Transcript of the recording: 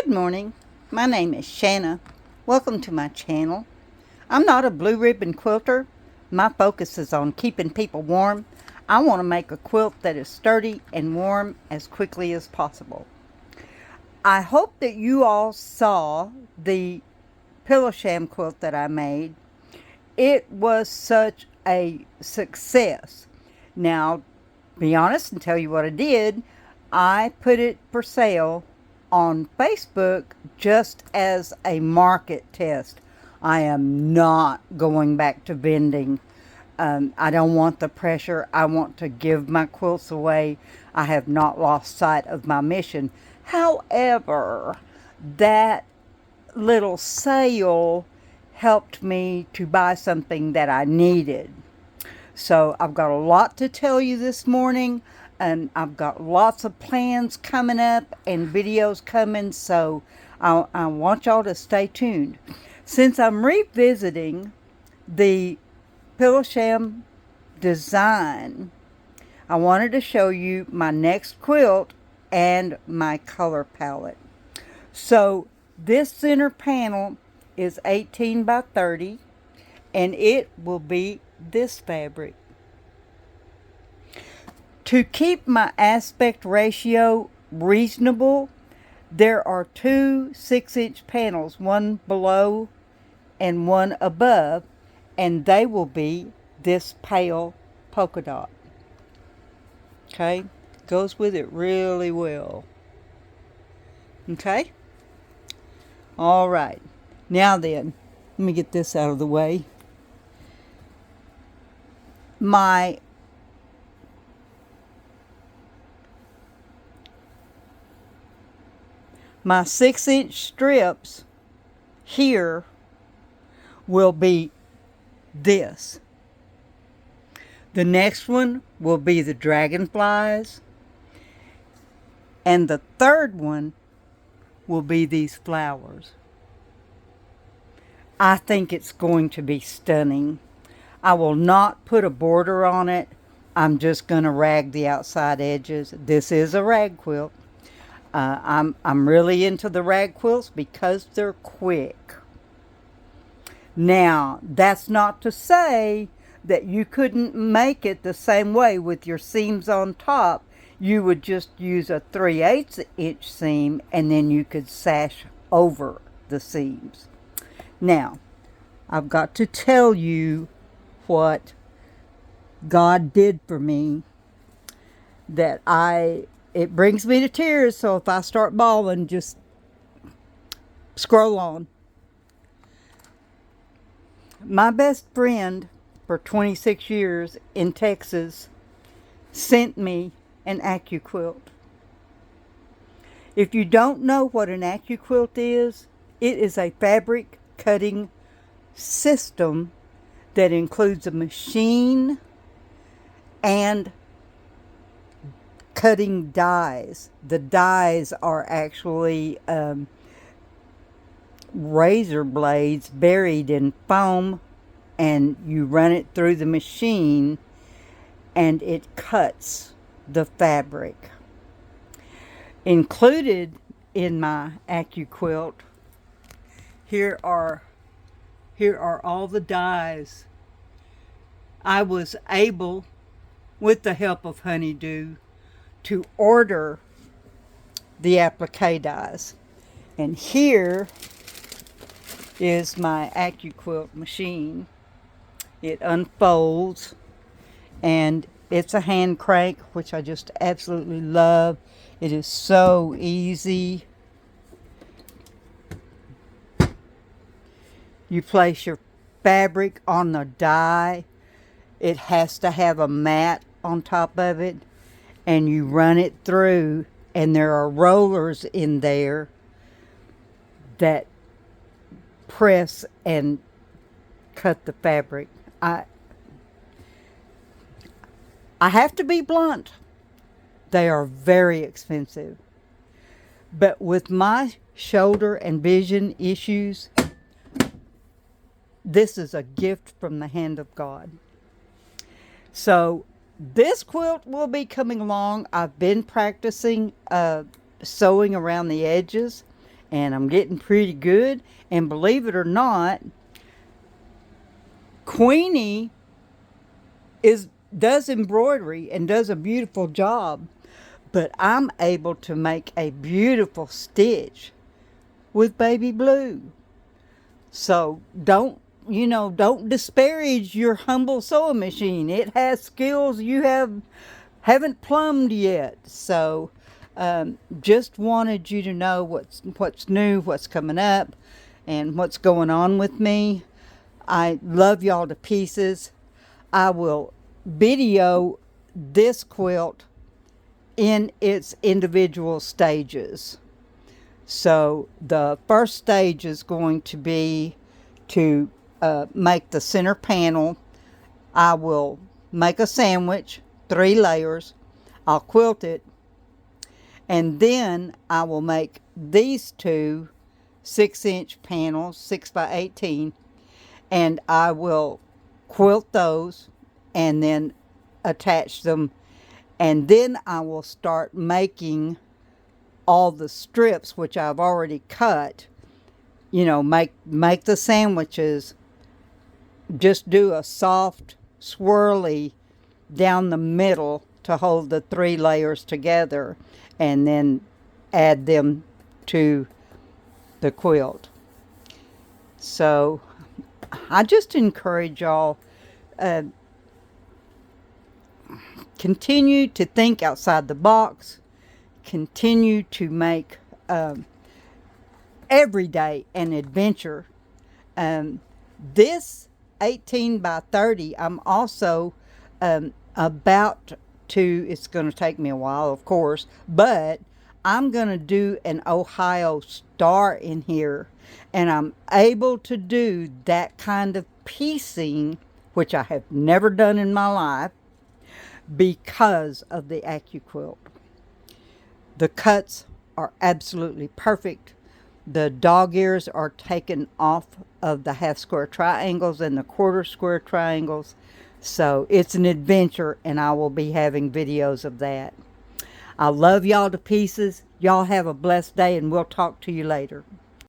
Good morning. My name is Shanna. Welcome to my channel. I'm not a blue ribbon quilter. My focus is on keeping people warm. I want to make a quilt that is sturdy and warm as quickly as possible. I hope that you all saw the pillow sham quilt that I made. It was such a success. Now, be honest and tell you what I did. I put it for sale on Facebook just as a market test. I am not going back to vending. I don't want the pressure. I want to give my quilts away. I have not lost sight of my mission. However, that little sale helped me to buy something that I needed. So I've got a lot to tell you this morning, and I've got lots of plans coming up and videos coming, so I want y'all to stay tuned. Since I'm revisiting the pillow sham design, I wanted to show you my next quilt and my color palette. So this center panel is 18 by 30, and it will be this fabric. To keep my aspect ratio reasonable, there are two 6-inch panels, one below and one above, and they will be this pale polka dot. Okay, goes with it really well. Okay, all right. Now then, let me get this out of the way. My My 6-inch strips here will be this. The next one will be the dragonflies. And the third one will be these flowers. I think it's going to be stunning. I will not put a border on it. I'm just going to rag the outside edges. This is a rag quilt. I'm really into the rag quilts because they're quick. Now, that's not to say that you couldn't make it the same way with your seams on top. You would just use a 3/8 inch seam, and then you could sash over the seams. Now, I've got to tell you what God did for me that it brings me to tears, so if I start bawling, just scroll on. My best friend for 26 years in Texas sent me an Accuquilt. If you don't know what an Accuquilt is, it is a fabric cutting system that includes a machine and cutting dies. The dies are actually razor blades buried in foam, and you run it through the machine and it cuts the fabric. Included in my Accuquilt, here are all the dies. I was able, with the help of Honeydew, to order the applique dies. And here is my Accuquilt machine. It unfolds, and it's a hand crank, which I just absolutely love. It is so easy. You place your fabric on the die. It has to have a mat on top of it, and you run it through, and there are rollers in there that press and cut the fabric. I have to be blunt. They are very expensive. But with my shoulder and vision issues, this is a gift from the hand of God. So this quilt will be coming along. I've been practicing sewing around the edges, and I'm getting pretty good. And believe it or not, Queenie does embroidery and does a beautiful job, but I'm able to make a beautiful stitch with baby blue. So don't disparage your humble sewing machine. It has skills you haven't plumbed yet. So just wanted you to know what's new, what's coming up, and what's going on with me. I love y'all to pieces. I will video this quilt in its individual stages. So the first stage is going to be to make the center panel. I will make a sandwich, 3 layers. I'll quilt it, and then I will make these two 6-inch panels, 6 by 18, and I will quilt those and then attach them, and then I will start making all the strips, which I've already cut. Make the sandwiches. Just do a soft swirly down the middle to hold the 3 layers together, and then add them to the quilt. So I just encourage y'all, continue to think outside the box, continue to make every day an adventure. This 18 by 30, I'm also about to, it's going to take me a while, of course, but I'm going to do an Ohio star in here, and I'm able to do that kind of piecing, which I have never done in my life, because of the Accuquilt. The cuts are absolutely perfect. The dog ears are taken off of the half square triangles and the quarter square triangles. So it's an adventure, and I will be having videos of that. I love y'all to pieces. Y'all have a blessed day, and we'll talk to you later.